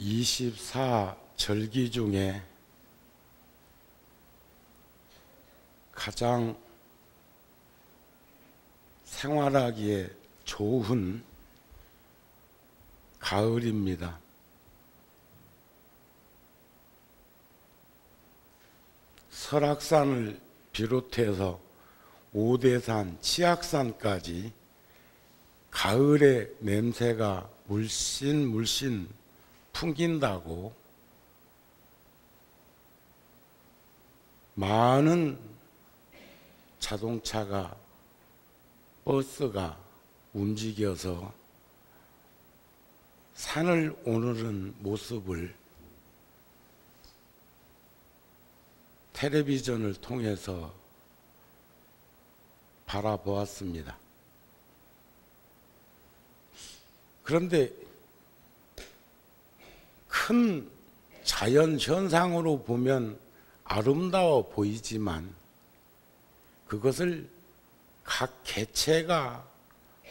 24절기 중에 가장 생활하기에 좋은 가을입니다. 설악산을 비롯해서 오대산, 치악산까지 가을의 냄새가 물씬 풍긴다고 많은 자동차가, 버스가 움직여서 산을 오르는 모습을 텔레비전을 통해서 바라보았습니다. 그런데 큰 자연 현상으로 보면 아름다워 보이지만 그것을 각 개체가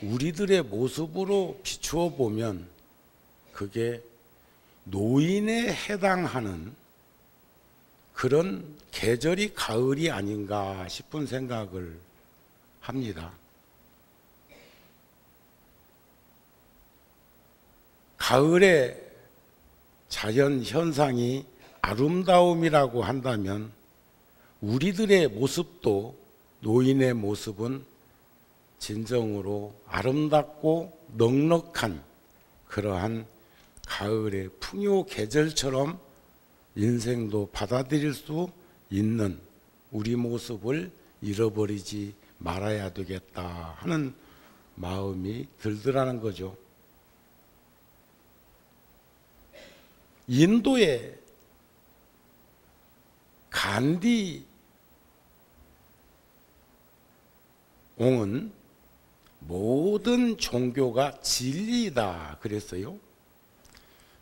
우리들의 모습으로 비추어 보면 그게 노인에 해당하는 그런 계절이 가을이 아닌가 싶은 생각을 합니다. 가을의 자연 현상이 아름다움이라고 한다면 우리들의 모습도, 노인의 모습은 진정으로 아름답고 넉넉한 그러한 가을의 풍요 계절처럼 인생도 받아들일 수 있는 우리 모습을 잃어버리지 말아야 되겠다 하는 마음이 들더라는 거죠. 인도의 간디 옹은 모든 종교가 진리이다 그랬어요.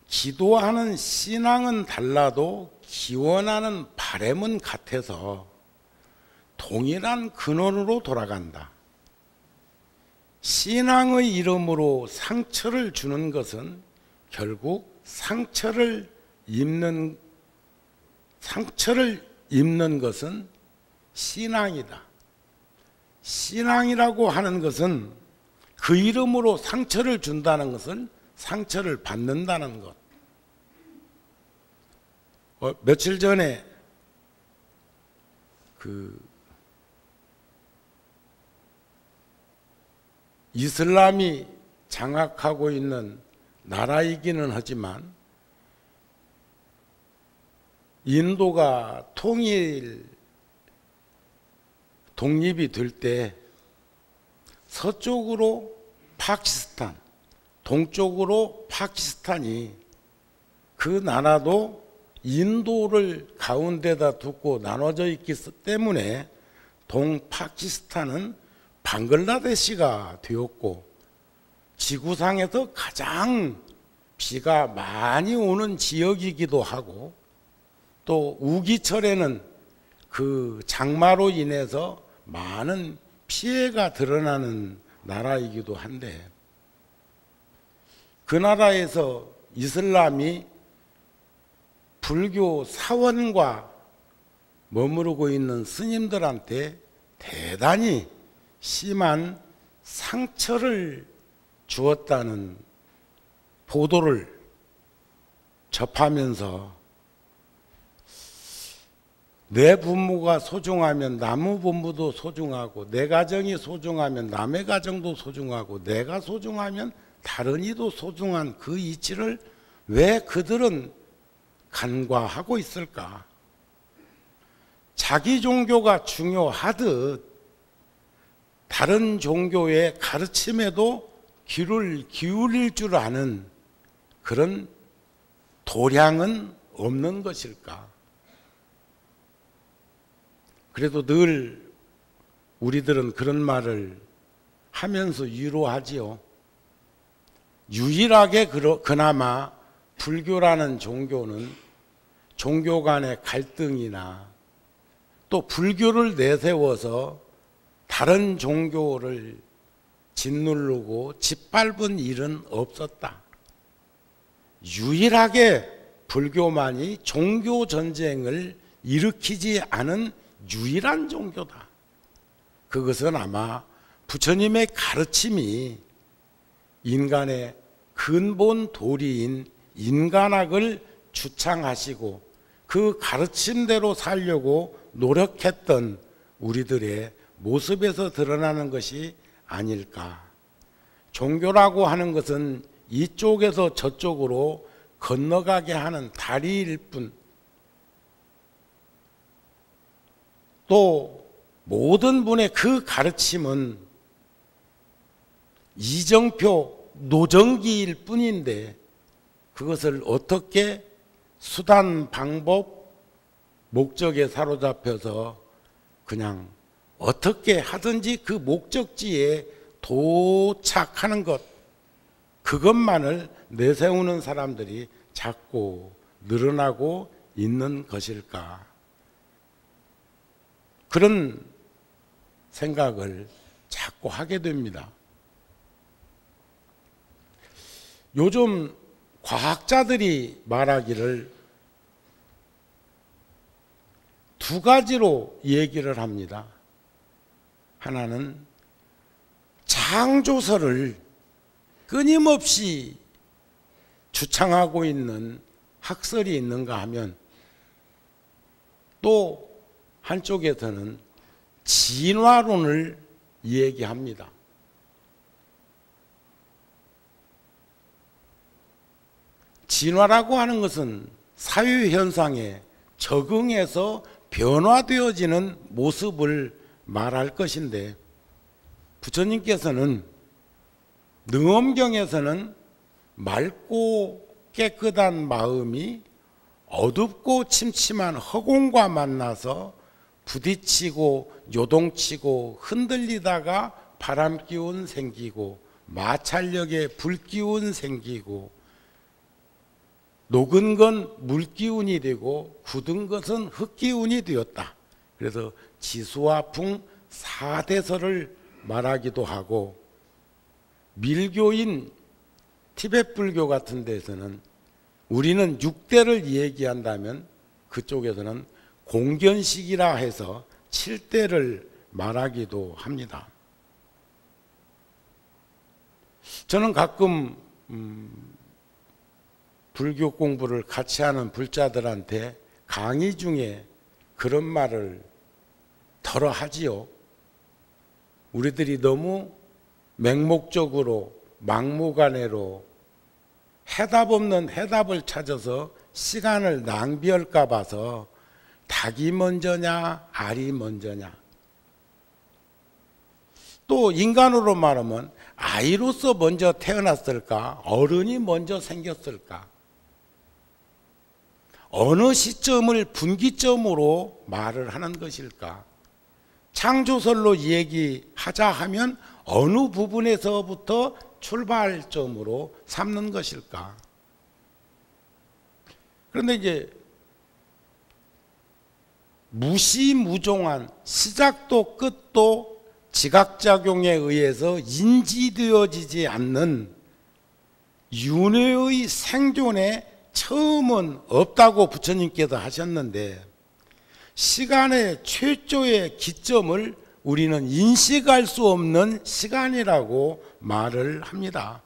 기도하는 신앙은 달라도 기원하는 바램은 같아서 동일한 근원으로 돌아간다. 신앙의 이름으로 상처를 주는 것은 결국 상처를 입는 것은 신앙이다. 신앙이라고 하는 것은 그 이름으로 상처를 준다는 것은 상처를 받는다는 것. 며칠 전에 이슬람이 장악하고 있는 나라이기는 하지만 인도가 독립이 될 때 서쪽으로 파키스탄, 동쪽으로 파키스탄이, 그 나라도 인도를 가운데다 두고 나눠져 있기 때문에 동파키스탄은 방글라데시가 되었고 지구상에서 가장 비가 많이 오는 지역이기도 하고 또 우기철에는 그 장마로 인해서 많은 피해가 드러나는 나라이기도 한데 그 나라에서 이슬람이 불교 사원과 머무르고 있는 스님들한테 대단히 심한 상처를 주었다는 보도를 접하면서 내 부모가 소중하면 남의 부모도 소중하고, 내 가정이 소중하면 남의 가정도 소중하고, 내가 소중하면 다른 이도 소중한 그 이치를 왜 그들은 간과하고 있을까? 자기 종교가 중요하듯 다른 종교의 가르침에도 귀를 기울일 줄 아는 그런 도량은 없는 것일까? 그래도 늘 우리들은 그런 말을 하면서 위로하지요. 유일하게 그나마 불교라는 종교는 종교 간의 갈등이나 또 불교를 내세워서 다른 종교를 짓누르고 짓밟은 일은 없었다. 유일하게 불교만이 종교 전쟁을 일으키지 않은 유일한 종교다. 그것은 아마 부처님의 가르침이 인간의 근본 도리인 인간학을 주창하시고 그 가르침대로 살려고 노력했던 우리들의 모습에서 드러나는 것이 아닐까. 종교라고 하는 것은 이쪽에서 저쪽으로 건너가게 하는 다리일 뿐, 또 모든 분의 그 가르침은 이정표 노정기일 뿐인데 그것을 어떻게 수단, 방법, 목적에 사로잡혀서 그냥 어떻게 하든지 그 목적지에 도착하는 것, 그것만을 내세우는 사람들이 자꾸 늘어나고 있는 것일까. 그런 생각을 자꾸 하게 됩니다. 요즘 과학자들이 말하기를 두 가지로 얘기를 합니다. 하나는 창조설을 끊임없이 주창하고 있는 학설이 있는가 하면, 또 한쪽에서는 진화론을 얘기합니다. 진화라고 하는 것은 사회현상에 적응해서 변화되어지는 모습을 말할 것인데, 부처님께서는 능엄경에서는 맑고 깨끗한 마음이 어둡고 침침한 허공과 만나서 부딪히고 요동치고 흔들리다가 바람기운 생기고 마찰력에 불기운 생기고 녹은 건 물기운이 되고 굳은 것은 흙기운이 되었다. 그래서 지수화풍 사대설을 말하기도 하고, 밀교인 티베트 불교 같은 데서는 우리는 6대를 얘기한다면 그쪽에서는 공견식이라 해서 7대를 말하기도 합니다. 저는 가끔 불교 공부를 같이 하는 불자들한테 강의 중에 그런 말을 덜어 하지요. 우리들이 너무 맹목적으로 막무가내로 해답 없는 해답을 찾아서 시간을 낭비할까 봐서 닭이 먼저냐 알이 먼저냐, 또 인간으로 말하면 아이로서 먼저 태어났을까 어른이 먼저 생겼을까, 어느 시점을 분기점으로 말을 하는 것일까, 창조설로 얘기하자 하면 어느 부분에서부터 출발점으로 삼는 것일까. 그런데 이제 무시무종한 시작도 끝도 지각작용에 의해서 인지되어지지 않는 윤회의 생존에 처음은 없다고 부처님께서 하셨는데, 시간의 최초의 기점을 우리는 인식할 수 없는 시간이라고 말을 합니다.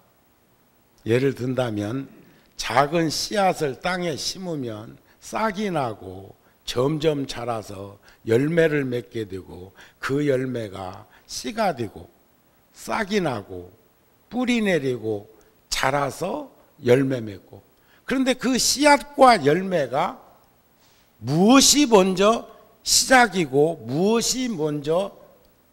예를 든다면 작은 씨앗을 땅에 심으면 싹이 나고 점점 자라서 열매를 맺게 되고, 그 열매가 씨가 되고 싹이 나고 뿌리 내리고 자라서 열매 맺고, 그런데 그 씨앗과 열매가 무엇이 먼저 시작이고 무엇이 먼저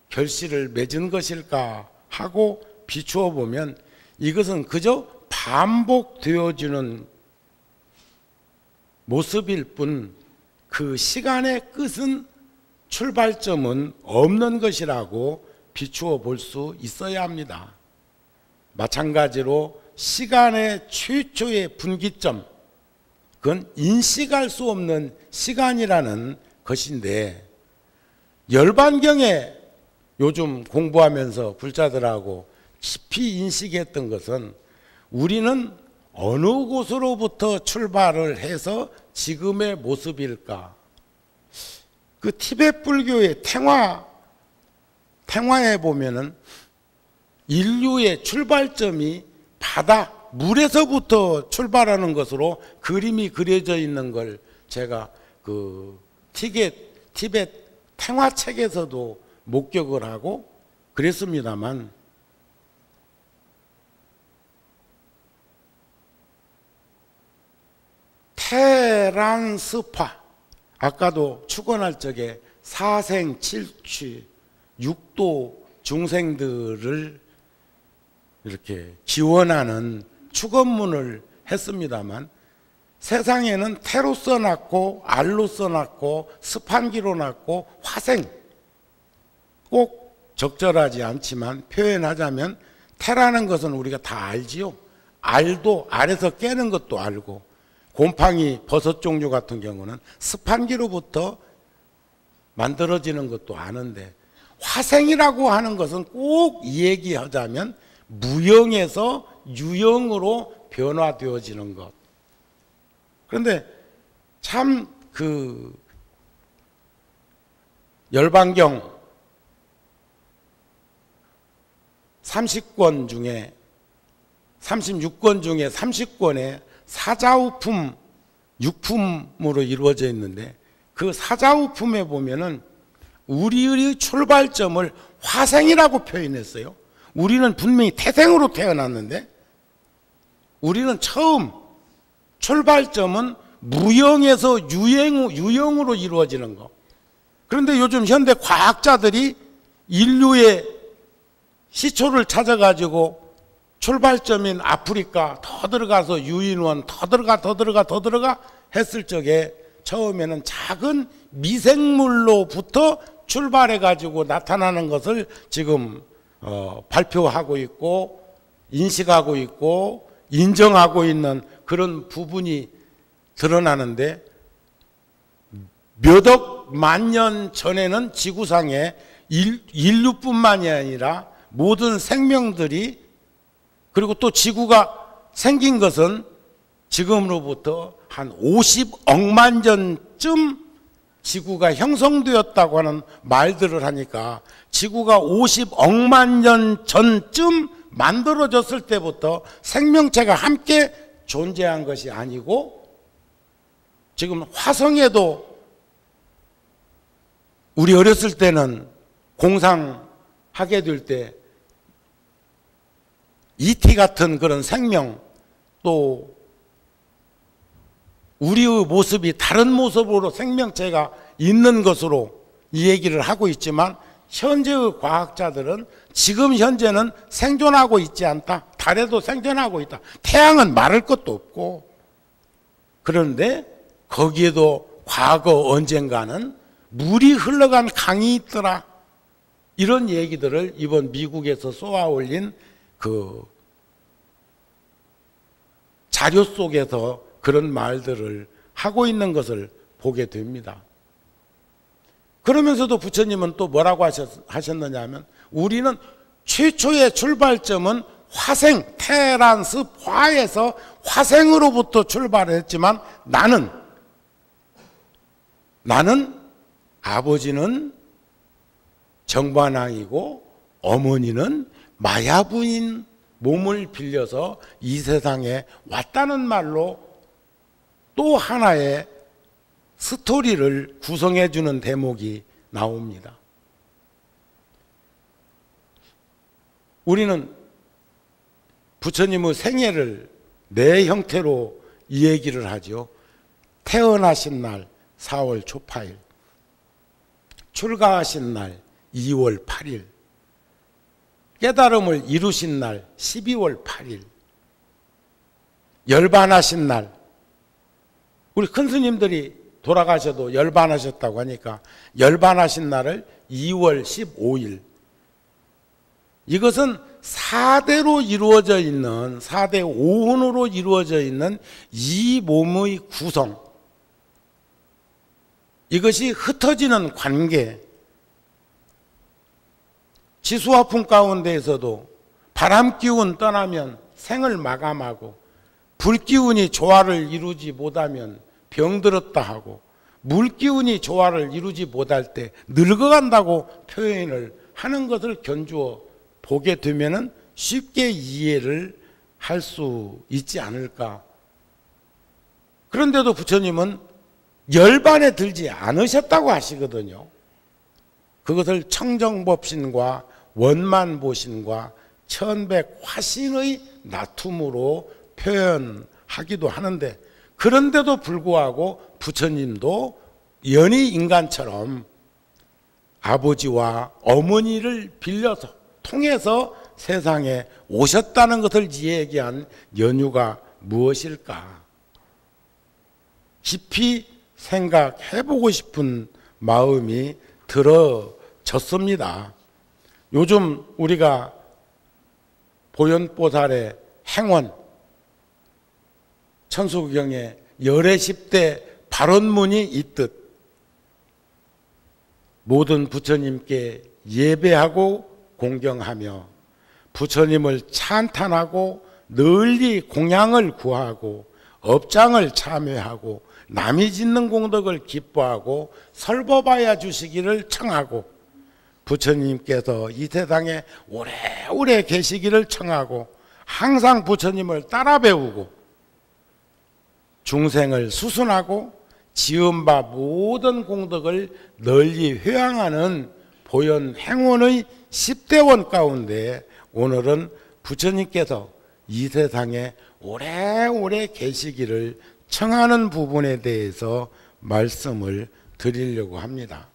결실을 맺은 것일까 하고 비추어 보면 이것은 그저 반복되어지는 모습일 뿐 그 시간의 끝은, 출발점은 없는 것이라고 비추어 볼 수 있어야 합니다. 마찬가지로 시간의 최초의 분기점, 그건 인식할 수 없는 시간이라는 것인데, 열반경에 요즘 공부하면서 불자들하고 깊이 인식했던 것은, 우리는 어느 곳으로부터 출발을 해서 지금의 모습일까? 그 티베트 불교의 탱화에 보면은 인류의 출발점이 바다, 물에서부터 출발하는 것으로 그림이 그려져 있는 걸 제가 그 티베트 탱화책에서도 목격을 하고 그랬습니다만, 테란스파, 아까도 축원할 적에 사생칠취 육도 중생들을 이렇게 기원하는 축원문을 했습니다만, 세상에는 태로 써놨고 알로 써놨고 스판기로 놨고 화생, 꼭 적절하지 않지만 표현하자면 태라는 것은 우리가 다 알지요. 알도 알에서 깨는 것도 알고, 곰팡이 버섯 종류 같은 경우는 스판기로부터 만들어지는 것도 아는데, 화생이라고 하는 것은 꼭 이 얘기하자면 무형에서 유형으로 변화되어지는 것. 그런데 참 그 열반경 30권 중에 36권 중에 30권에 사자우품 6품으로 이루어져 있는데, 그 사자우품에 보면은 우리의 출발점을 화생이라고 표현했어요. 우리는 분명히 태생으로 태어났는데, 우리는 처음 출발점은 무형에서 유형으로 이루어지는 거. 그런데 요즘 현대 과학자들이 인류의 시초를 찾아가지고 출발점인 아프리카 더 들어가서 유인원 더 들어가 했을 적에 처음에는 작은 미생물로부터 출발해가지고 나타나는 것을 지금 발표하고 있고 인식하고 있고 인정하고 있는 그런 부분이 드러나는데, 몇억 만년 전에는 지구상에 인류뿐만이 아니라 모든 생명들이, 그리고 또 지구가 생긴 것은 지금으로부터 한 50억만 년쯤 지구가 형성되었다고 하는 말들을 하니까, 지구가 50억만 년 전쯤 만들어졌을 때부터 생명체가 함께 존재한 것이 아니고, 지금 화성에도 우리 어렸을 때는 공상하게 될 때 ET 같은 그런 생명, 또 우리의 모습이 다른 모습으로 생명체가 있는 것으로 이 얘기를 하고 있지만, 현재의 과학자들은 지금 현재는 생존하고 있지 않다. 달에도 생존하고 있다. 태양은 말할 것도 없고. 그런데 거기에도 과거 언젠가는 물이 흘러간 강이 있더라. 이런 얘기들을 이번 미국에서 쏘아 올린 그 자료 속에서 그런 말들을 하고 있는 것을 보게 됩니다. 그러면서도 부처님은 또 뭐라고 하셨느냐 하면, 우리는 최초의 출발점은 화생, 테란스 화에서 화생으로부터 출발했지만, 나는 아버지는 정반왕이고 어머니는 마야부인 몸을 빌려서 이 세상에 왔다는 말로 또 하나의 스토리를 구성해 주는 대목이 나옵니다. 우리는 부처님의 생애를 네 형태로 이 얘기를 하죠. 태어나신 날 4월 초파일, 출가하신 날 2월 8일, 깨달음을 이루신 날 12월 8일, 열반하신 날, 우리 큰 스님들이 돌아가셔도 열반하셨다고 하니까 열반하신 날을 2월 15일. 이것은 4대로 이루어져 있는, 4대 오훈으로 이루어져 있는 이 몸의 구성, 이것이 흩어지는 관계, 지수화풍 가운데에서도 바람 기운 떠나면 생을 마감하고, 불기운이 조화를 이루지 못하면 병들었다 하고, 물기운이 조화를 이루지 못할 때 늙어간다고 표현을 하는 것을 견주어 보게 되면은 쉽게 이해를 할 수 있지 않을까. 그런데도 부처님은 열반에 들지 않으셨다고 하시거든요. 그것을 청정법신과 원만보신과 천백화신의 나툼으로 표현하기도 하는데, 그런데도 불구하고 부처님도 연희 인간처럼 아버지와 어머니를 빌려서 통해서 세상에 오셨다는 것을 이야기한 연유가 무엇일까? 깊이 생각해보고 싶은 마음이 들어졌습니다. 요즘 우리가 보현보살의 행원, 천수경에 열애 10대 발언문이 있듯 모든 부처님께 예배하고 공경하며 부처님을 찬탄하고 널리 공양을 구하고 업장을 참회하고 남이 짓는 공덕을 기뻐하고 설법하여 주시기를 청하고 부처님께서 이 세상에 오래오래 계시기를 청하고 항상 부처님을 따라 배우고 중생을 수순하고 지은 바 모든 공덕을 널리 회양하는 보현 행원의 10대원 가운데 오늘은 부처님께서 이 세상에 오래오래 계시기를 청하는 부분에 대해서 말씀을 드리려고 합니다.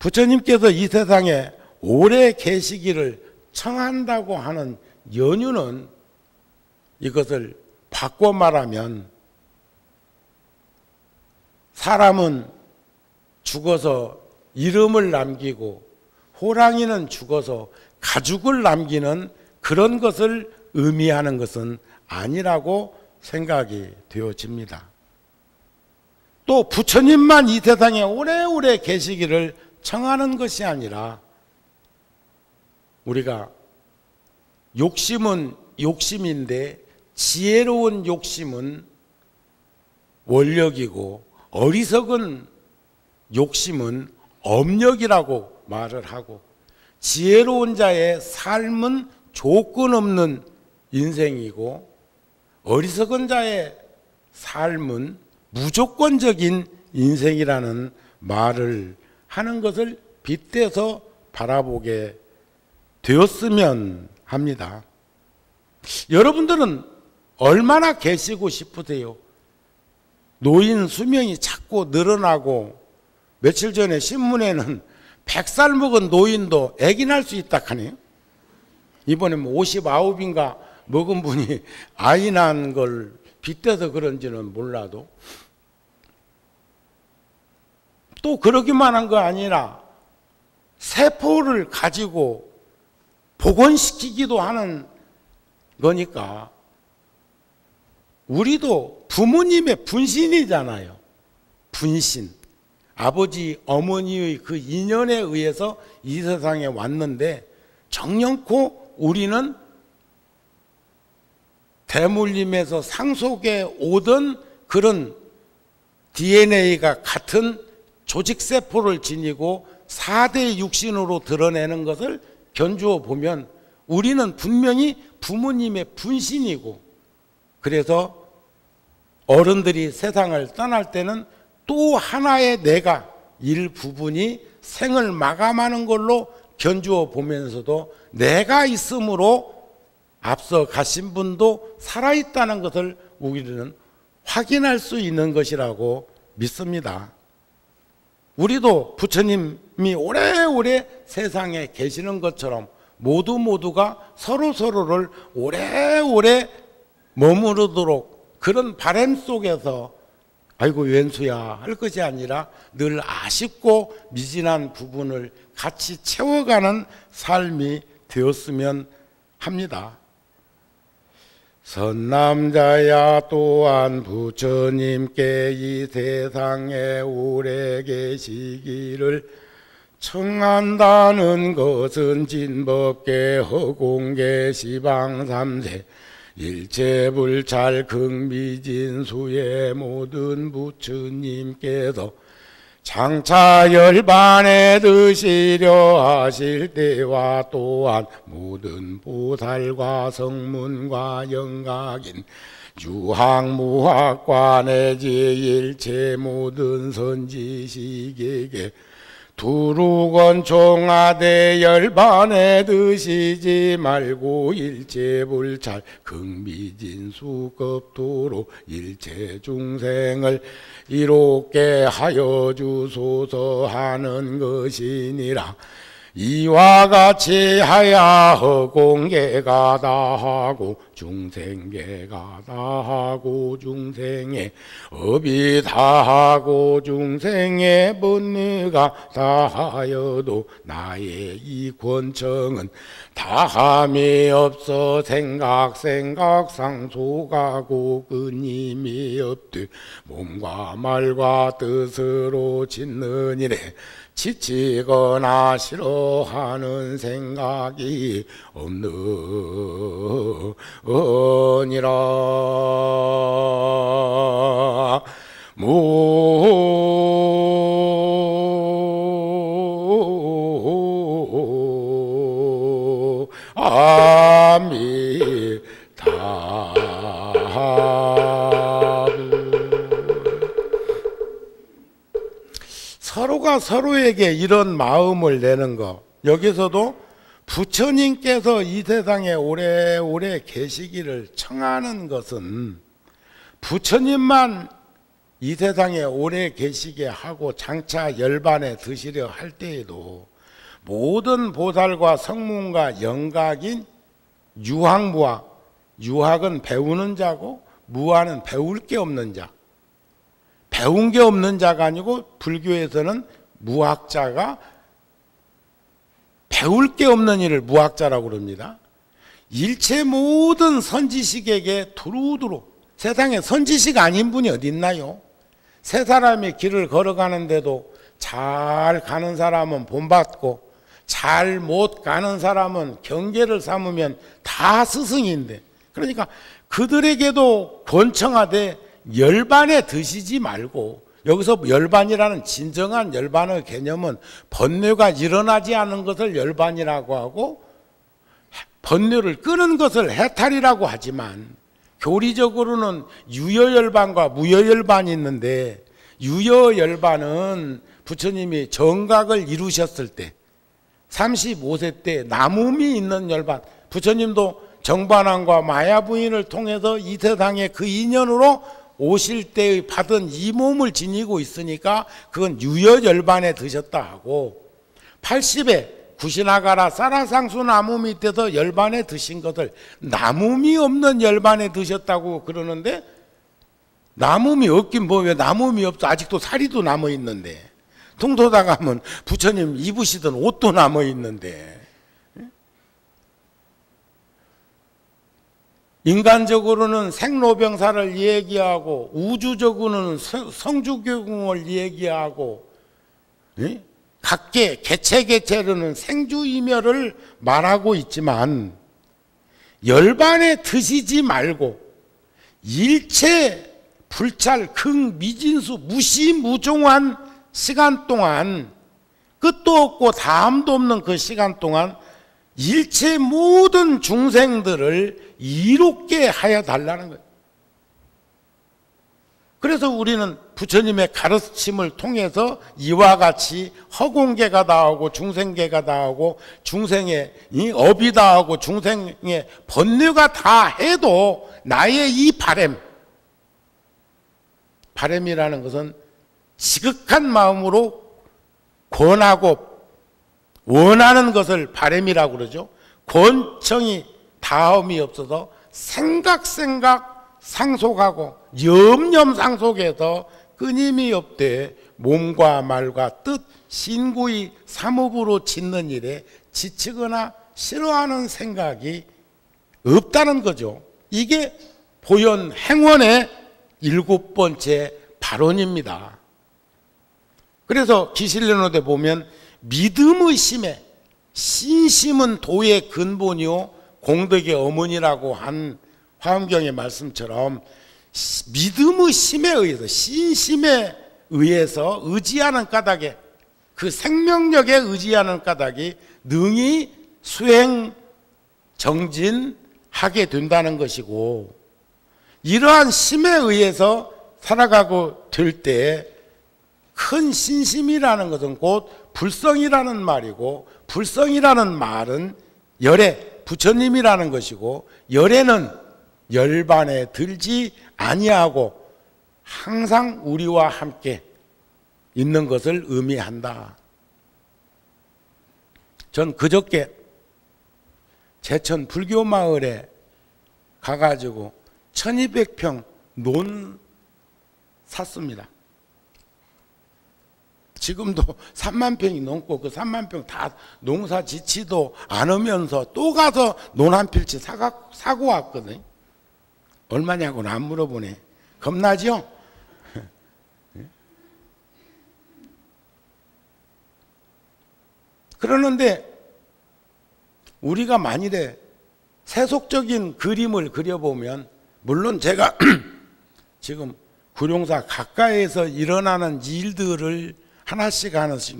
부처님께서 이 세상에 오래 계시기를 청한다고 하는 연유는, 이것을 바꿔 말하면 사람은 죽어서 이름을 남기고 호랑이는 죽어서 가죽을 남기는 그런 것을 의미하는 것은 아니라고 생각이 되어집니다. 또 부처님만 이 세상에 오래오래 계시기를 청하는 것이 아니라 우리가 욕심은 욕심인데 지혜로운 욕심은 원력이고 어리석은 욕심은 업력이라고 말을 하고, 지혜로운 자의 삶은 조건 없는 인생이고 어리석은 자의 삶은 무조건적인 인생이라는 말을 하는 것을 빗대서 바라보게 되었으면 합니다. 여러분들은 얼마나 계시고 싶으세요? 노인 수명이 자꾸 늘어나고, 며칠 전에 신문에는 100살 먹은 노인도 아기 낳을 수 있다 하네요. 이번에 59인가 먹은 분이 아이 낳은 걸 빗대서 그런지는 몰라도, 또 그러기만 한 거 아니라 세포를 가지고 복원시키기도 하는 거니까 우리도 부모님의 분신이잖아요. 분신. 아버지 어머니의 그 인연에 의해서 이 세상에 왔는데 정령코 우리는 대물림에서 상속에 오던 그런 DNA가 같은 조직세포를 지니고 4대 육신으로 드러내는 것을 견주어 보면 우리는 분명히 부모님의 분신이고, 그래서 어른들이 세상을 떠날 때는 또 하나의 내가 일부분이 생을 마감하는 걸로 견주어 보면서도 내가 있으므로 앞서 가신 분도 살아있다는 것을 우리는 확인할 수 있는 것이라고 믿습니다. 우리도 부처님이 오래오래 세상에 계시는 것처럼 모두가 서로서로를 오래오래 머무르도록 그런 바람 속에서 아이고 웬수야 할 것이 아니라 늘 아쉽고 미진한 부분을 같이 채워가는 삶이 되었으면 합니다. 선남자야 또한 부처님께 이 세상에 오래 계시기를 청한다는 것은 진법계 허공계 시방 삼세 일체불찰 극미진수의 모든 부처님께서 장차 열반에 드시려 하실 때와 또한 모든 보살과 성문과 영각인 유학무학과 내지 일체 모든 선지식에게 두루건 종하되 열반에 드시지 말고 일체불찰 극미진수급도로 일체 중생을 이롭게 하여 주소서 하는 것이니라. 이와 같이 하야 허공계가 다하고 중생계가 다하고 중생의 업이 다하고 중생의 번뇌가 다하여도 나의 이 권청은 다함이 없어 생각 상소가고 끊임이 없되 몸과 말과 뜻으로 짓는 일에 지치거나 싫어하는 생각이 없느니라. 서로가 서로에게 이런 마음을 내는 것, 여기서도 부처님께서 이 세상에 오래오래 계시기를 청하는 것은 부처님만 이 세상에 오래 계시게 하고 장차 열반에 드시려 할 때에도 모든 보살과 성문과 영각인 유학무학, 유학은 배우는 자고 무학은 배울 게 없는 자, 배운 게 없는 자가 아니고 불교에서는 무학자가 배울 게 없는 일을 무학자라고 그럽니다. 일체 모든 선지식에게 두루두루, 세상에 선지식 아닌 분이 어디 있나요? 세 사람이 길을 걸어가는데도 잘 가는 사람은 본받고 잘 못 가는 사람은 경계를 삼으면 다 스승인데, 그러니까 그들에게도 권청하되 열반에 드시지 말고, 여기서 열반이라는 진정한 열반의 개념은 번뇌가 일어나지 않은 것을 열반이라고 하고 번뇌를 끄는 것을 해탈이라고 하지만, 교리적으로는 유여열반과 무여열반이 있는데, 유여열반은 부처님이 정각을 이루셨을 때 35세 때 남음이 있는 열반, 부처님도 정반왕과 마야부인을 통해서 이 세상에 그 인연으로 오실 때 받은 이 몸을 지니고 있으니까 그건 유여열반에 드셨다 하고, 80에 구시나가라 사라상수 나무 밑에서 열반에 드신 것을 남음이 없는 열반에 드셨다고 그러는데, 남음이 없긴 뭐 왜 남음이 없어? 아직도 사리도 남아있는데, 통도다 가면 부처님 입으시던 옷도 남아있는데, 인간적으로는 생로병사를 얘기하고 우주적으로는 성주교공을 얘기하고, 각계 개체개체로는 생주이멸을 말하고 있지만, 열반에 드시지 말고 일체 불찰 극미진수 무시무종한 시간 동안, 끝도 없고 다음도 없는 그 시간 동안 일체 모든 중생들을 이롭게 하여 달라는 거예요. 그래서 우리는 부처님의 가르침을 통해서 이와 같이 허공계가 다하고 중생계가 다하고 중생의 업이 다하고 중생의 번뇌가 다 해도 나의 이 바램이라는 것은 지극한 마음으로 권하고 원하는 것을 바램이라고 그러죠. 권청이 다음이 없어서 생각 상속하고 염념상속해서 끊임이 없되 몸과 말과 뜻 신구의 삼업으로 짓는 일에 지치거나 싫어하는 생각이 없다는 거죠. 이게 보현 행원의 7번째 발언입니다. 그래서 기실련어대 보면 믿음의 심에, 신심은 도의 근본이요 공덕의 어머니라고 한 화엄경의 말씀처럼 믿음의 힘에 의해서, 신심에 의해서 의지하는 까닭에, 그 생명력에 의지하는 까닭이 능히 수행 정진하게 된다는 것이고, 이러한 힘에 의해서 살아가고 될 때 큰 신심이라는 것은 곧 불성이라는 말이고, 불성이라는 말은 열애, 부처님이라는 것이고, 열애는 열반에 들지 아니하고 항상 우리와 함께 있는 것을 의미한다. 전 그저께 제천 불교 마을에 가가지고 1200평 논 샀습니다. 지금도 3만 평이 넘고 그 3만 평 다 농사 짓지도 않으면서 또 가서 논 한 필지 사고 왔거든. 얼마냐고는 안 물어보네. 겁나죠? 그러는데 우리가 만일에 세속적인 그림을 그려보면, 물론 제가 지금 구룡사 가까이에서 일어나는 일들을 하나씩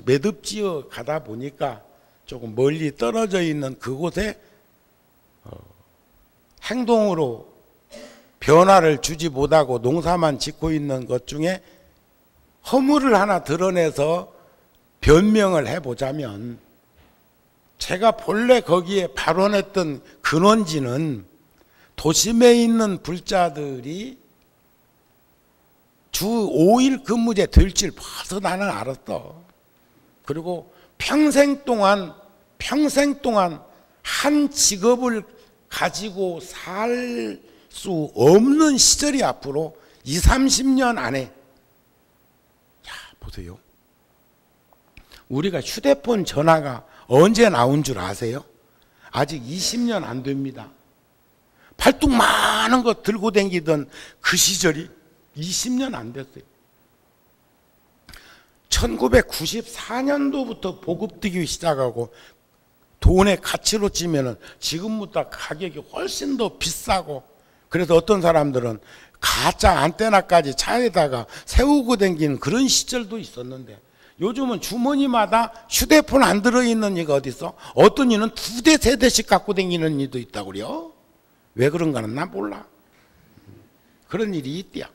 매듭지어 가다 보니까 조금 멀리 떨어져 있는 그곳에 행동으로 변화를 주지 못하고 농사만 짓고 있는 것 중에 허물을 하나 드러내서 변명을 해보자면, 제가 본래 거기에 발언했던 근원지는 도심에 있는 불자들이 주 5일 근무제 될 줄 벌써 나는 알았어. 그리고 평생 동안 한 직업을 가지고 살 수 없는 시절이 앞으로 20, 30년 안에, 야, 보세요. 우리가 휴대폰 전화가 언제 나온 줄 아세요? 아직 20년 안 됩니다. 팔뚝 많은 거 들고 다니던 그 시절이 20년 안 됐어요. 1994년도부터 보급되기 시작하고 돈의 가치로 치면은 지금보다 가격이 훨씬 더 비싸고, 그래서 어떤 사람들은 가짜 안테나까지 차에다가 세우고 다니는 그런 시절도 있었는데, 요즘은 주머니마다 휴대폰 안 들어있는 이가 어디 있어? 어떤 이는 2대, 3대씩 갖고 다니는 이도 있다고 그래요. 왜 그런가는 난 몰라. 그런 일이 있대요.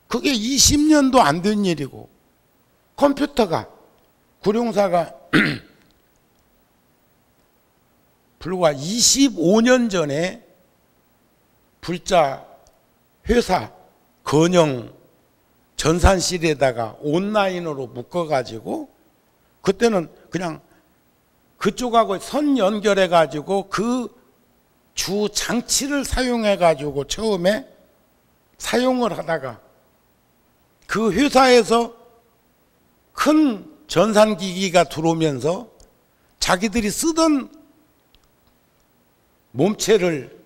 그게 20년도 안 된 일이고, 컴퓨터가, 구룡사가 불과 25년 전에 불자 회사 건영 전산실에다가 온라인으로 묶어가지고, 그때는 그냥 그쪽하고 선 연결해가지고 그 주 장치를 사용해가지고 처음에 사용을 하다가, 그 회사에서 큰 전산기기가 들어오면서 자기들이 쓰던 몸체를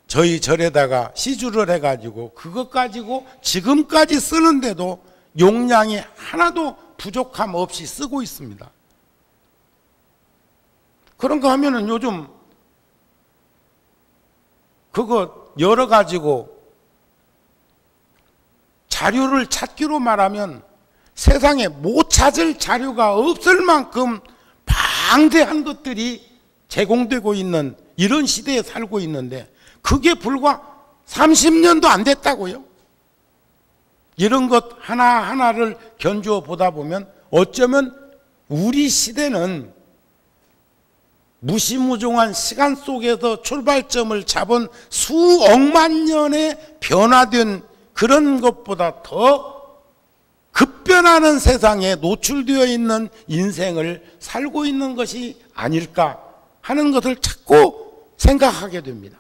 저희 절에다가 시주를 해가지고 그것 가지고 지금까지 쓰는데도 용량이 하나도 부족함 없이 쓰고 있습니다. 그런 거 하면은 요즘 그거 열어가지고 자료를 찾기로 말하면 세상에 못 찾을 자료가 없을 만큼 방대한 것들이 제공되고 있는 이런 시대에 살고 있는데, 그게 불과 30년도 안 됐다고요. 이런 것 하나하나를 견주어 보다 보면 어쩌면 우리 시대는 무시무종한 시간 속에서 출발점을 잡은 수억만 년의 변화된 그런 것보다 더 급변하는 세상에 노출되어 있는 인생을 살고 있는 것이 아닐까 하는 것을 자꾸 생각하게 됩니다.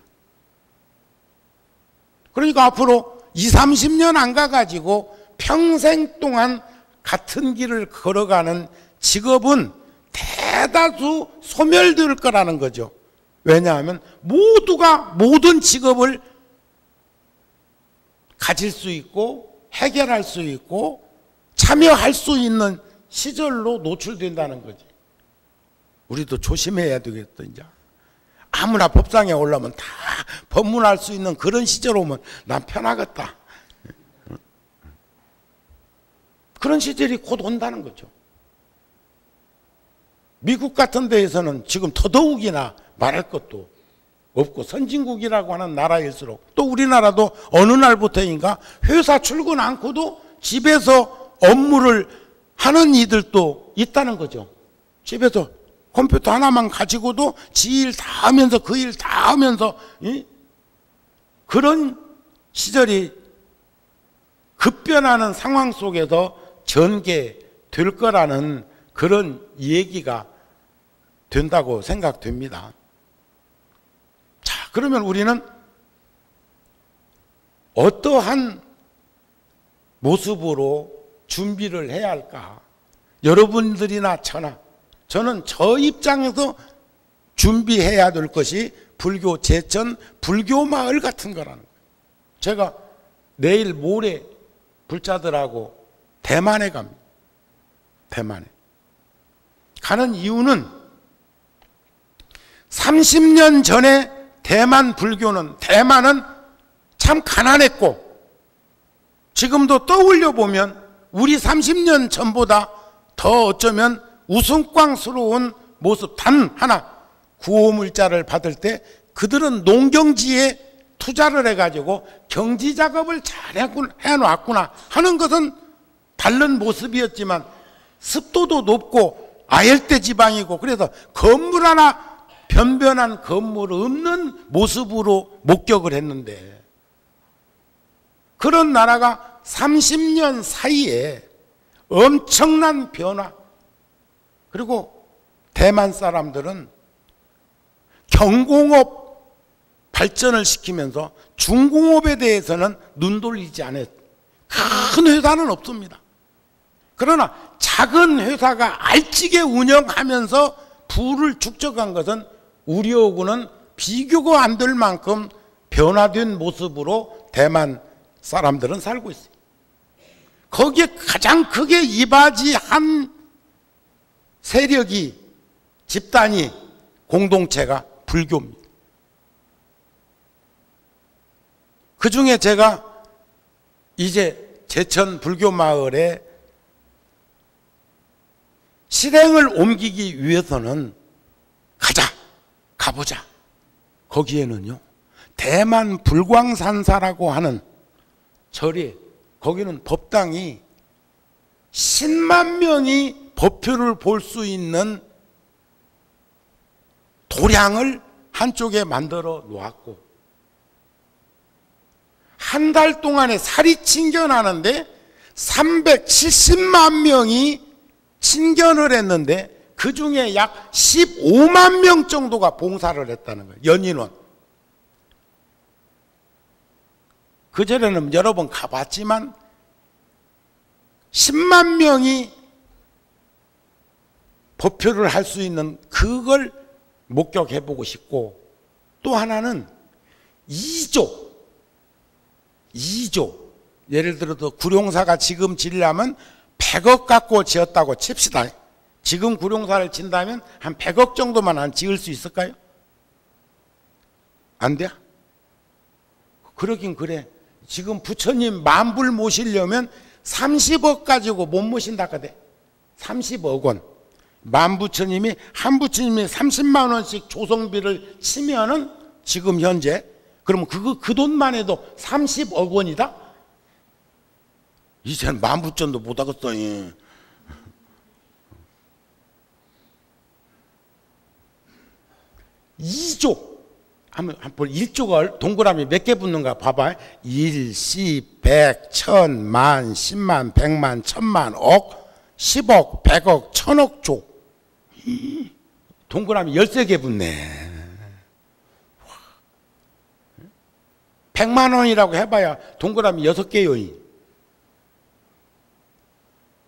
그러니까 앞으로 20, 30년 안 가가지고 평생 동안 같은 길을 걸어가는 직업은 대다수 소멸될 거라는 거죠. 왜냐하면 모두가 모든 직업을 가질 수 있고 해결할 수 있고 참여할 수 있는 시절로 노출된다는 거지. 우리도 조심해야 되겠다. 이제 아무나 법상에 올라오면 다 법문할 수 있는 그런 시절 오면 난 편하겠다. 그런 시절이 곧 온다는 거죠. 미국 같은 데에서는 지금 더더욱이나 말할 것도 없고 선진국이라고 하는 나라일수록, 또 우리나라도 어느 날부터인가 회사 출근 않고도 집에서 업무를 하는 이들도 있다는 거죠. 집에서 컴퓨터 하나만 가지고도 지 일 다 하면서 그 일 다 하면서 그런 시절이 급변하는 상황 속에서 전개될 거라는 그런 얘기가 된다고 생각됩니다. 자, 그러면 우리는 어떠한 모습으로 준비를 해야 할까? 여러분들이나 저는 저 입장에서 준비해야 될 것이 불교 제천, 불교 마을 같은 거라는 거예요. 제가 내일 모레 불자들하고 대만에 갑니다. 대만에. 가는 이유는 30년 전에 대만은 참 가난했고, 지금도 떠올려 보면 우리 30년 전보다 더 어쩌면 우스꽝스러운 모습 단 하나, 구호물자를 받을 때 그들은 농경지에 투자를 해가지고 경지작업을 잘 해놨구나 하는 것은 다른 모습이었지만, 습도도 높고 아열대 지방이고, 그래서 건물 하나 변변한 건물 없는 모습으로 목격을 했는데, 그런 나라가 30년 사이에 엄청난 변화, 그리고 대만 사람들은 경공업 발전을 시키면서 중공업에 대해서는 눈 돌리지 않아요. 큰 회사는 없습니다. 그러나 작은 회사가 알찌게 운영하면서 부를 축적한 것은 우리하고는 비교가 안 될 만큼 변화된 모습으로 대만 사람들은 살고 있어요. 거기에 가장 크게 이바지한 세력이, 집단이, 공동체가 불교입니다. 그 중에 제가 이제 제천 불교 마을에 실행을 옮기기 위해서는 가보자. 거기에는요, 대만 불광산사라고 하는 절이, 거기는 법당이 10만 명이 법표를 볼 수 있는 도량을 한쪽에 만들어 놓았고, 한 달 동안에 살이 친견하는데 370만 명이 친견을 했는데, 그 중에 약 15만 명 정도가 봉사를 했다는 거예요. 연인원. 그 전에는 여러 번 가봤지만 10만 명이 법표를 할 수 있는 그걸 목격해보고 싶고, 또 하나는 2조. 예를 들어서 구룡사가 지금 지으려면 100억 갖고 지었다고 칩시다. 지금 구룡사를 진다면 한 100억 정도만 안 지을 수 있을까요? 안 돼? 그러긴 그래. 지금 부처님 만불 모시려면 30억 가지고 못 모신다 그래. 30억 원. 만부처님이, 한 부처님이 30만 원씩 조성비를 치면은 지금 현재, 그러면 그 돈만 해도 30억 원이다? 이제는 만부전도 못 하겠어. 2조 하면 한번 1조가 동그라미 몇 개 붙는가 봐봐. 1, 10, 100, 1000, 만, 10만, 100만, 1000만, 억, 10억, 100억, 1000억 조. 동그라미 13개 붙네. 100만 원이라고 해봐야 동그라미 6개요.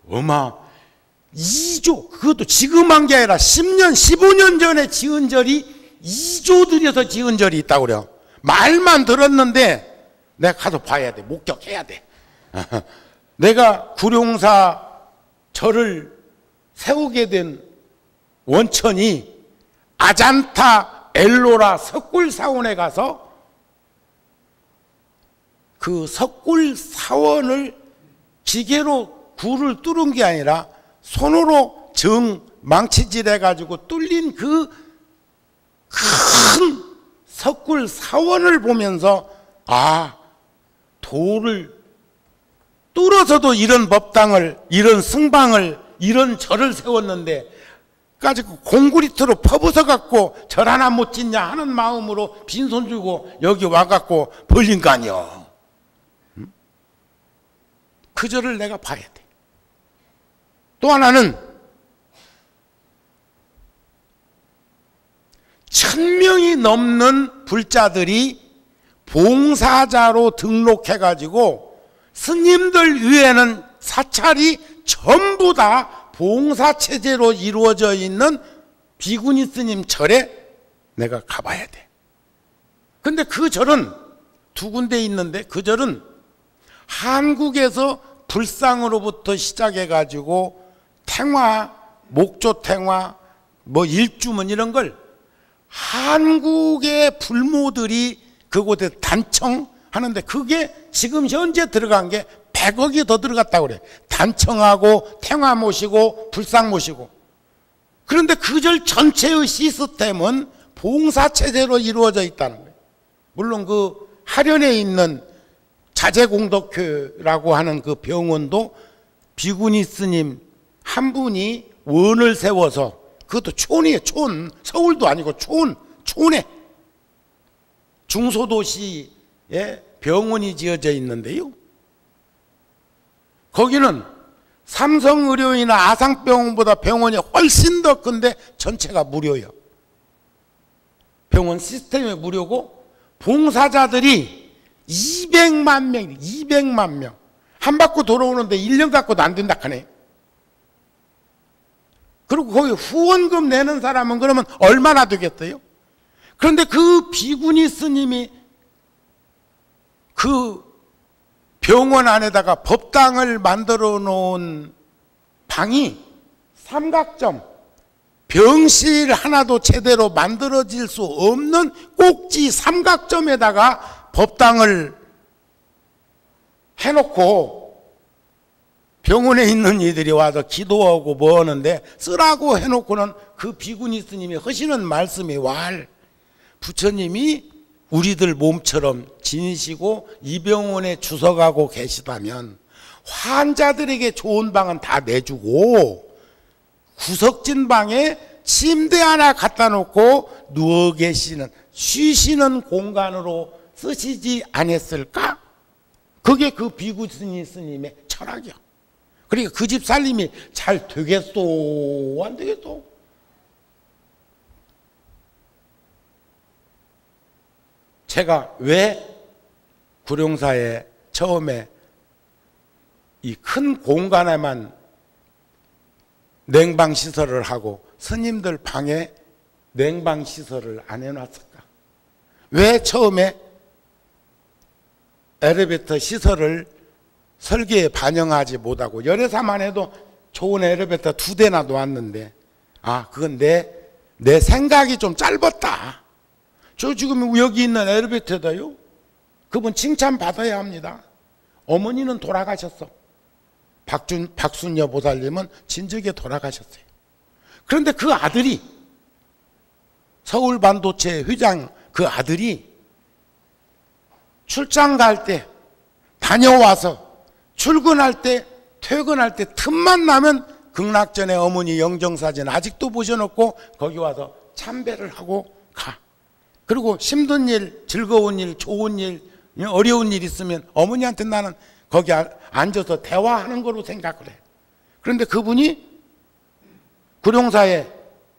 어마, 2조. 그것도 지금 한 게 아니라 10년, 15년 전에 지은 절이 2조 들여서 지은 절이 있다고 그래요. 말만 들었는데 내가 가서 봐야 돼. 목격해야 돼. 내가 구룡사 절을 세우게 된 원천이 아잔타 엘로라 석굴사원에 가서 그 석굴사원을 기계로 굴을 뚫은 게 아니라 손으로 망치질 해가지고 뚫린 그 큰 석굴사원을 보면서 돌을 뚫어서도 이런 법당을, 이런 승방을, 이런 절을 세웠는데 가지고 공구리트로 퍼부서 갖고 절 하나 못 짓냐 하는 마음으로 빈손 주고 여기 와갖고 벌린 거 아니여. 그 절을 내가 봐야 돼. 또 하나는 1000명이 넘는 불자들이 봉사자로 등록해가지고 스님들 위에는 사찰이 전부 다 봉사체제로 이루어져 있는 비구니 스님 절에 내가 가봐야 돼. 근데 그 절은 두 군데 있는데 그 절은 한국에서 불상으로부터 시작해가지고 탱화, 목조탱화, 일주문 이런 걸 한국의 불모들이 그곳에 단청하는데 그게 지금 현재 들어간 게 100억이 더 들어갔다고 그래. 단청하고 탱화 모시고 불상 모시고. 그런데 그 절 전체의 시스템은 봉사체제로 이루어져 있다는 거예요. 물론 그 하련에 있는 자제공덕회라고 하는 그 병원도 비구니 스님 한 분이 원을 세워서 그것도 촌이에요. 촌. 서울도 아니고 촌에 중소도시에 병원이 지어져 있는데요. 거기는 삼성의료인이나 아상병원보다 병원이 훨씬 더 큰데 전체가 무료예요. 병원 시스템이 무료고 봉사자들이 200만 명, 200만 명. 한 바퀴 돌아오는데 1년 갖고도 안 된다 하네. 그리고 거기 후원금 내는 사람은 그러면 얼마나 되겠어요? 그런데 그 비구니 스님이 그 병원 안에다가 법당을 만들어 놓은 방이 삼각점, 병실 하나도 제대로 만들어질 수 없는 꼭지 삼각점에다가 법당을 해놓고 병원에 있는 이들이 와서 기도하고 뭐 하는데 쓰라고 해놓고는 그 비구니 스님이 하시는 말씀이 부처님이 우리들 몸처럼 지니시고 이 병원에 주석하고 계시다면 환자들에게 좋은 방은 다 내주고 구석진 방에 침대 하나 갖다 놓고 누워 계시는 쉬시는 공간으로 쓰시지 않았을까? 그게 그 비구니 스님의 철학이야. 그러니까 그 집 살림이 잘 되겠소? 안 되겠소? 제가 왜 구룡사에 처음에 이 큰 공간에만 냉방시설을 하고 스님들 방에 냉방시설을 안 해놨을까? 왜 처음에 엘리베이터 시설을 설계에 반영하지 못하고 열애사만 해도 좋은 엘리베이터 2대나 놓았는데 그건 내 생각이 좀 짧았다. 저 지금 여기 있는 엘리베이터도요. 그분 칭찬받아야 합니다. 어머니는 돌아가셨어. 박순여 보살님은 진즉에 돌아가셨어요. 그런데 그 아들이 서울반도체 회장 그 아들이 출장 갈 때 다녀와서 출근할 때 퇴근할 때 틈만 나면 극락전에 어머니 영정사진 아직도 보셔놓고 거기 와서 참배를 하고 가. 그리고 힘든 일, 즐거운 일, 좋은 일, 어려운 일 있으면 어머니한테 나는 거기 앉아서 대화하는 거로 생각을 해. 그런데 그분이 구룡사에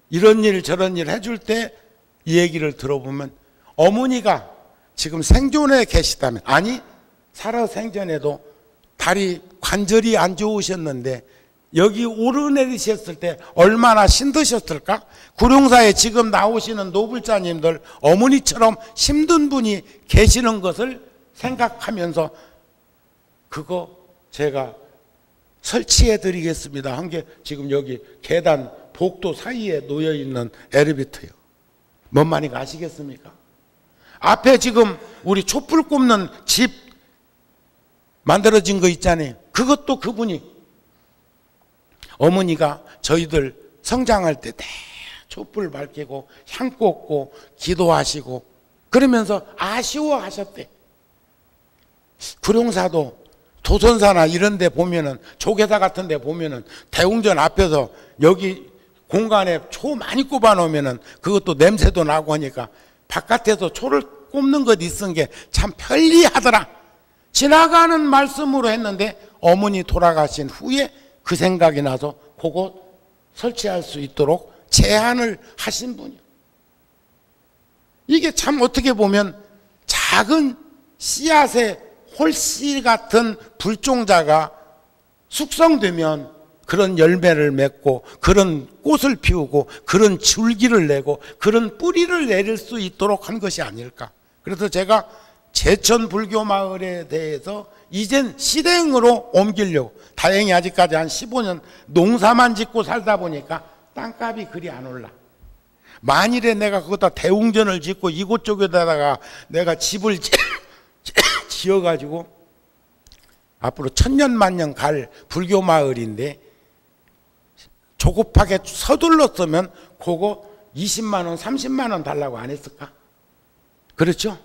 이런 일 저런 일 해줄 때 이 얘기를 들어보면 어머니가 지금 생존에 계시다면, 아니 살아 생전에도 다리 관절이 안 좋으셨는데 여기 오르내리셨을 때 얼마나 힘드셨을까? 구룡사에 지금 나오시는 노불자님들 어머니처럼 힘든 분이 계시는 것을 생각하면서 그거 제가 설치해 드리겠습니다 한 게 지금 여기 계단 복도 사이에 놓여 있는 엘리베이터예요. 뭔 말인가 아시겠습니까? 앞에 지금 우리 촛불 꼽는 집 만들어진 거 있잖아요. 그것도 그분이, 어머니가 저희들 성장할 때 촛불 밝히고 향 꽂고 기도하시고 그러면서 아쉬워하셨대. 구룡사도 도선사나 이런 데 보면은, 조계사 같은 데 보면은 대웅전 앞에서 여기 공간에 초 많이 꼽아 놓으면은 그것도 냄새도 나고 하니까 바깥에서 초를 꼽는 것 있은 게 참 편리하더라. 지나가는 말씀으로 했는데 어머니 돌아가신 후에 그 생각이 나서 그거 설치할 수 있도록 제안을 하신 분이요. 이게 참 어떻게 보면 작은 씨앗의 홀씨 같은 불종자가 숙성되면 그런 열매를 맺고 그런 꽃을 피우고 그런 줄기를 내고 그런 뿌리를 내릴 수 있도록 한 것이 아닐까. 그래서 제가 제천 불교 마을에 대해서 이젠 실행으로 옮기려고, 다행히 아직까지 한 15년 농사만 짓고 살다 보니까 땅값이 그리 안 올라. 만일에 내가 그것다 대웅전을 짓고 이곳저곳에다가 내가 집을 지어가지고 앞으로 천년만년 갈 불교 마을인데 조급하게 서둘렀으면 그거 20만 원 30만 원 달라고 안 했을까? 그렇죠?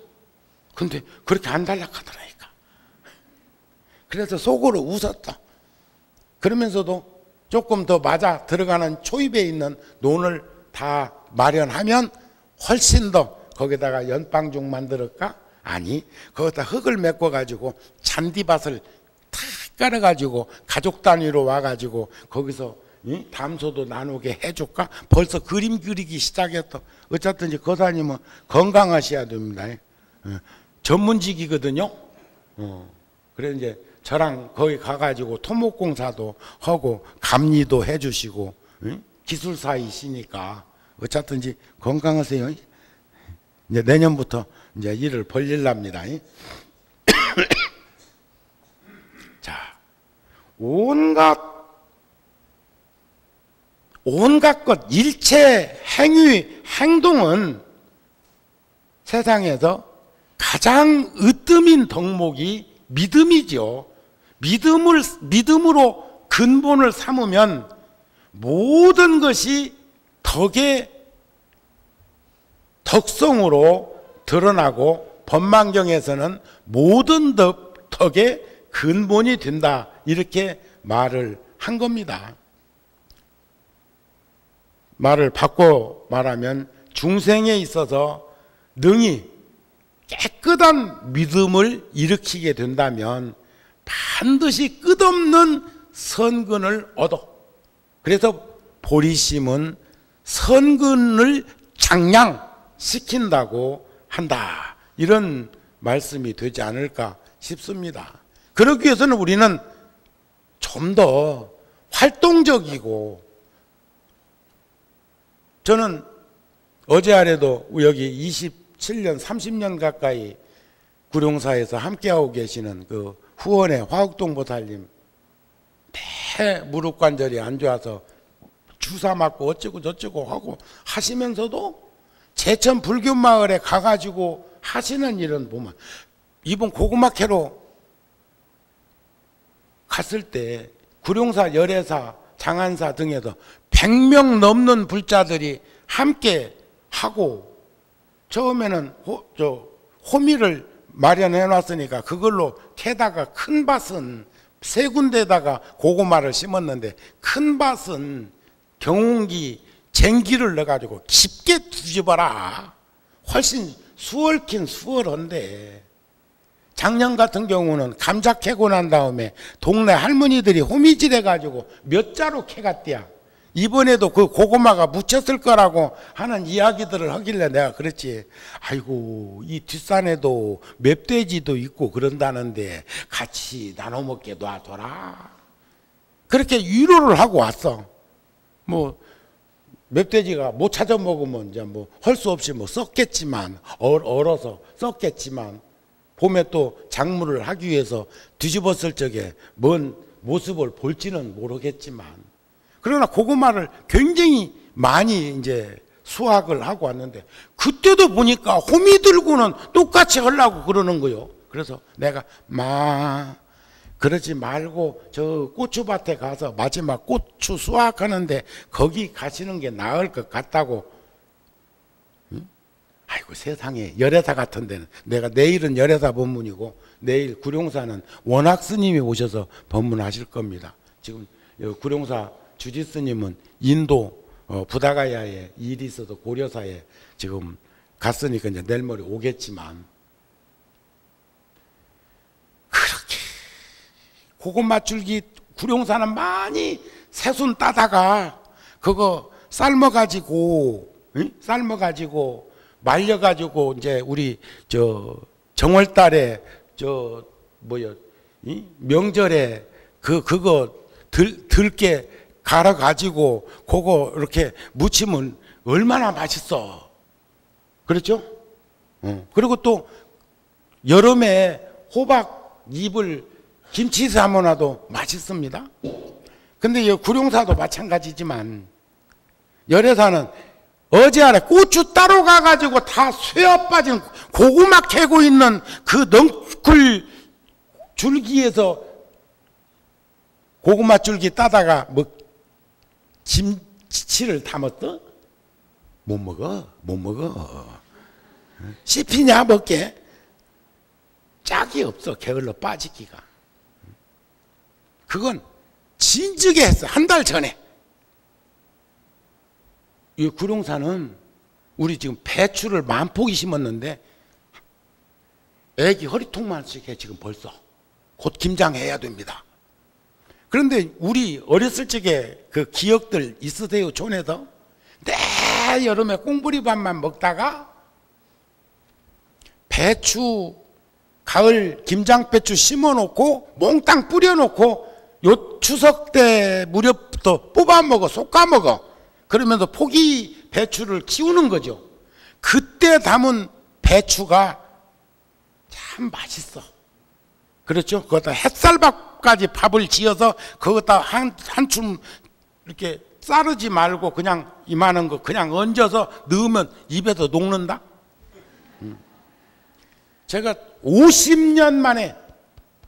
근데 그렇게 안 달라고 하더라니까. 그래서 속으로 웃었다. 그러면서도 조금 더 맞아 들어가는 초입에 있는 논을 다 마련하면 훨씬 더 거기다가 연방죽 만들었까? 아니, 거기다 흙을 메꿔 가지고 잔디밭을 탁 깔아 가지고 가족 단위로 와 가지고 거기서 담소도 나누게 해줄까? 벌써 그림 그리기 시작했어. 어쨌든지 거사님은 건강하셔야 됩니다. 전문직이거든요. 그래 이제 저랑 거기 가가지고 토목공사도 하고 감리도 해주시고 기술사이시니까 어쨌든지 건강하세요. 이제 내년부터 이제 일을 벌릴랍니다. 자, 온갖 것, 일체 행위, 행동은 세상에서 가장 으뜸인 덕목이 믿음이죠. 믿음으로 근본을 삼으면 모든 것이 덕의 덕성으로 드러나고 법망경에서는 모든 덕의 근본이 된다. 이렇게 말을 한 겁니다. 말을 바꿔 말하면 중생에 있어서 능히 깨끗한 믿음을 일으키게 된다면 반드시 끝없는 선근을 얻어. 그래서 보리심은 선근을 장량시킨다고 한다. 이런 말씀이 되지 않을까 싶습니다. 그러기 위해서는 우리는 좀 더 활동적이고, 저는 어제 아래도 여기 27년, 30년 가까이 구룡사에서 함께하고 계시는 그 후원의 화흑동 보살님, 무릎 관절이 안 좋아서 주사 맞고 어쩌고 저쩌고 하고 하시면서도 제천 불교 마을에 가가지고 하시는 일은 보면, 이번 고구마 캐로 갔을 때 구룡사, 열애사, 장안사 등에서 100명 넘는 불자들이 함께 하고, 처음에는 호미를 마련해 놨으니까 그걸로 캐다가 큰 밭은 세 군데다가 고구마를 심었는데, 큰 밭은 경운기, 쟁기를 넣어가지고 깊게 뒤집어라. 훨씬 수월긴 수월한데, 작년 같은 경우는 감자 캐고 난 다음에 동네 할머니들이 호미질 해가지고 몇 자루 캐갔대야. 이번에도 그 고구마가 묻혔을 거라고 하는 이야기들을 하길래 내가 그랬지. 아이고, 이 뒷산에도 맵돼지도 있고 그런다는데 같이 나눠 먹게 놔둬라. 그렇게 위로를 하고 왔어. 뭐 맵돼지가 못 찾아 먹으면 이제 뭐 할 수 없이 뭐 썩겠지만, 얼어서 썩겠지만, 봄에 또 작물을 하기 위해서 뒤집었을 적에 뭔 모습을 볼지는 모르겠지만, 그러나 고구마를 굉장히 많이 이제 수학을 하고 왔는데 그때도 보니까 호미 들고는 똑같이 하려고 그러는 거요. 그래서 내가 그러지 말고 저 고추밭에 가서 마지막 고추 수확하는데 거기 가시는 게 나을 것 같다고. 응? 아이고 세상에, 열애사 같은 데는 내가 내일은 열애사 법문이고 내일 구룡사는 원학 스님이 오셔서 법문하실 겁니다. 지금 구룡사 주지 스님은 인도 부다가야에 일이 있어서 고려사에 지금 갔으니까 이제 내일 모레 오겠지만, 그렇게 고구마줄기 구룡사는 많이 새순 따다가 그거 삶아가지고 말려가지고 이제 우리 저 정월달에 명절에 그거 들깨 갈아가지고 그거 이렇게 무치면 얼마나 맛있어. 그렇죠? 그리고 또 여름에 호박 잎을 김치에서 담아놔도 맛있습니다. 근데 이 구룡사도 마찬가지지만 열애사는 어제 아래 고추 따로 가가지고 다 쇠어 빠진 고구마 캐고 있는 그 넝쿨 줄기에서 고구마 줄기 따다가 뭐 김치를 담았어? 못 먹어. 씹히냐 먹게? 짝이 없어. 게을러 빠지기가. 그건 진즉에 했어. 한 달 전에. 이 구룡사는 우리 지금 배추를 10,000포기 심었는데 애기 허리통만씩 해. 지금 벌써 곧 김장해야 됩니다. 그런데 우리 어렸을 적에 그 기억들 있으세요? 촌에서 내 여름에 꽁부리밥만 먹다가 배추 가을 김장배추 심어놓고 몽땅 뿌려놓고 요 추석 때 무렵부터 뽑아 먹어, 솎아 먹어. 그러면서 포기 배추를 키우는 거죠. 그때 담은 배추가 참 맛있어. 그렇죠? 그거다 햇살밥까지 밥을 지어서 그거다 한춤 이렇게 자르지 말고 그냥 이만한 거 그냥 얹어서 넣으면 입에서 녹는다. 제가 50년 만에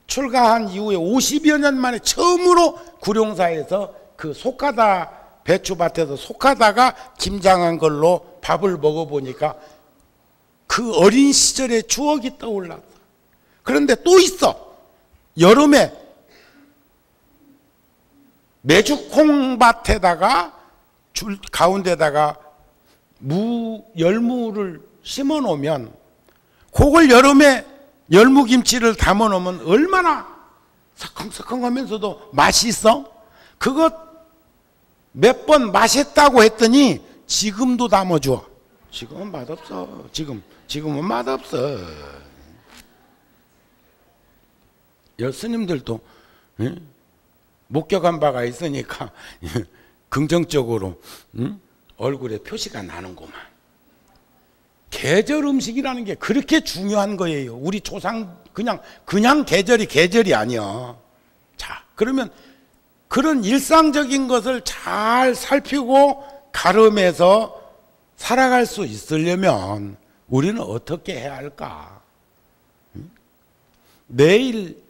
출가한 이후에 50여 년 만에 처음으로 구룡사에서 그 속하다 배추밭에서 속하다가 김장한 걸로 밥을 먹어보니까 그 어린 시절의 추억이 떠올랐어. 그런데 또 있어. 여름에 메주콩밭에다가 줄 가운데다가 열무를 심어 놓으면 그걸 여름에 열무김치를 담아 놓으면 얼마나 서컹서컹하면서도 맛이 있어. 그것 몇 번 맛있다고 했더니 지금도 담아줘. 지금은 맛없어. 지금은 맛없어. 스님들도 목격한 바가 있으니까 긍정적으로 얼굴에 표시가 나는구만. 계절 음식이라는 게 그렇게 중요한 거예요. 우리 조상 그냥 계절이 아니야. 자, 그러면 그런 일상적인 것을 잘 살피고 가름해서 살아갈 수 있으려면 우리는 어떻게 해야 할까? 내일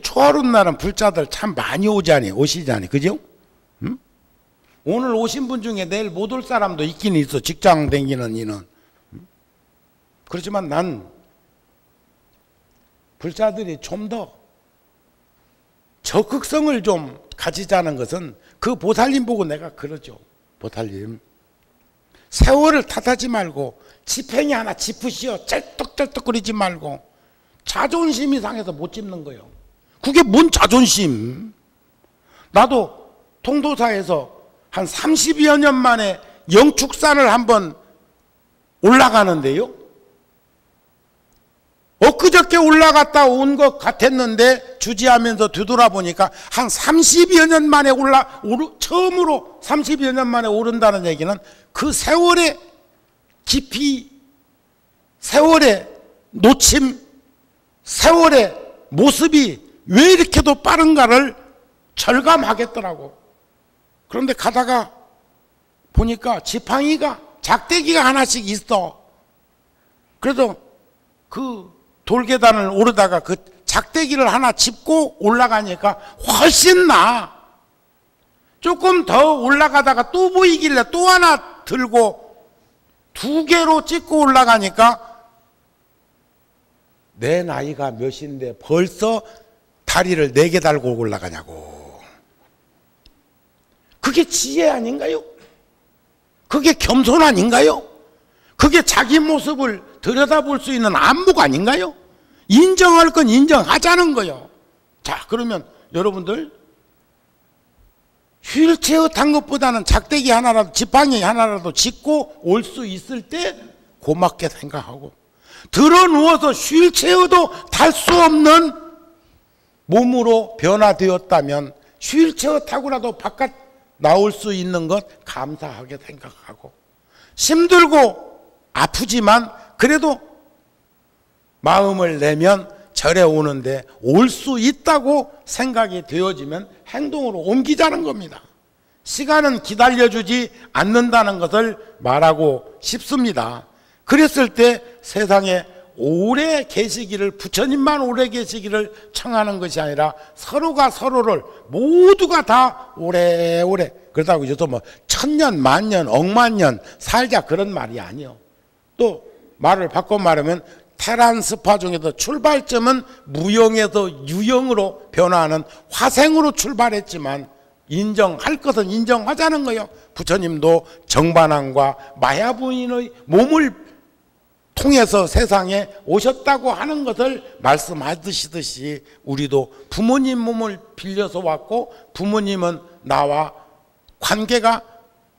초하룻 날은 불자들 참 많이 오시잖아요. 그죠? 오늘 오신 분 중에 내일 못 올 사람도 있긴 있어. 직장 다니는 이는. 그렇지만 난 불자들이 좀 더 적극성을 좀 가지자는 것은 그 보살님 보고 내가 그러죠. 보살님, 세월을 탓하지 말고 지팽이 하나 짚으시오. 쩔떡쩔떡거리지 말고. 자존심이 상해서 못 짚는 거예요. 그게 뭔 자존심? 나도 통도사에서 한 30여 년 만에 영축산을 한번 올라가는데요. 엊그저께 올라갔다 온 것 같았는데 주지하면서 뒤돌아보니까 한 30여 년 만에 처음으로 30여 년 만에 오른다는 얘기는 그 세월의 깊이, 세월의 놓침, 세월의 모습이 왜 이렇게도 빠른가를 절감하겠더라고. 그런데 가다가 보니까 지팡이가 작대기가 하나씩 있어. 그래도 그 돌계단을 오르다가 그 작대기를 하나 짚고 올라가니까 훨씬 나아. 조금 더 올라가다가 또 보이길래 또 하나 들고 2개로 찍고 올라가니까 내 나이가 몇인데 벌써 다리를 4개 달고 올라가냐고. 그게 지혜 아닌가요? 그게 겸손 아닌가요? 그게 자기 모습을 들여다볼 수 있는 안목 아닌가요? 인정할 건 인정하자는 거요. 자, 그러면 여러분들 휠체어 탄 것보다는 작대기 하나라도 지팡이 하나라도 짚고 올 수 있을 때 고맙게 생각하고, 들어 누워서 휠체어도 탈 수 없는 몸으로 변화되었다면 휠체어 타고라도 바깥 나올 수 있는 것 감사하게 생각하고, 힘들고 아프지만 그래도 마음을 내면 절에 오는데 올 수 있다고 생각이 되어지면 행동으로 옮기자는 겁니다. 시간은 기다려주지 않는다는 것을 말하고 싶습니다. 그랬을 때 세상에 오래 계시기를, 부처님만 오래 계시기를 청하는 것이 아니라 서로가 서로를 모두가 다 오래오래, 그렇다고 해서 뭐 1000년, 만년, 억만년 살자 그런 말이 아니요. 또 말을 바꿔 말하면 테란스파 중에서 출발점은 무형에서 유형으로 변화하는 화생으로 출발했지만 인정할 것은 인정하자는 거예요. 부처님도 정반왕과 마야부인의 몸을 통해서 세상에 오셨다고 하는 것을 말씀하시듯이 우리도 부모님 몸을 빌려서 왔고, 부모님은 나와 관계가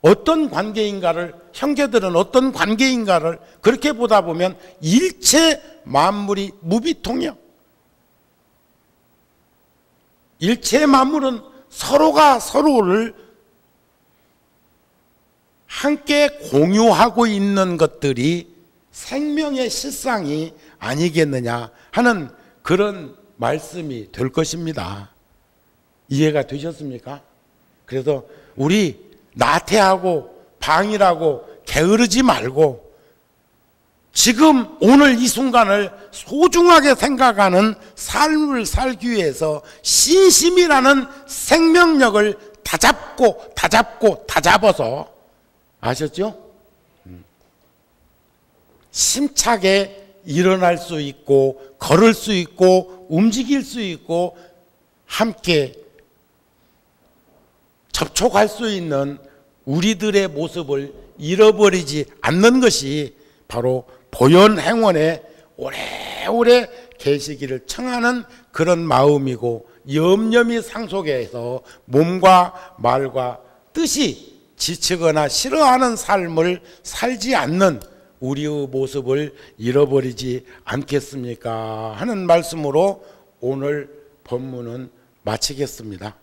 어떤 관계인가를, 형제들은 어떤 관계인가를 그렇게 보다 보면 일체 만물이 무비통이요. 일체 만물은 서로가 서로를 함께 공유하고 있는 것들이 생명의 실상이 아니겠느냐 하는 그런 말씀이 될 것입니다. 이해가 되셨습니까? 그래서 우리 나태하고 방일하고 게으르지 말고 지금 오늘 이 순간을 소중하게 생각하는 삶을 살기 위해서 신심이라는 생명력을 다잡아서 아셨죠? 심차게 일어날 수 있고 걸을 수 있고 움직일 수 있고 함께 접촉할 수 있는 우리들의 모습을 잃어버리지 않는 것이 바로 보현행원에 오래오래 계시기를 청하는 그런 마음이고, 염려미 상속에서 몸과 말과 뜻이 지치거나 싫어하는 삶을 살지 않는 우리의 모습을 잃어버리지 않겠습니까 하는 말씀으로 오늘 법문은 마치겠습니다.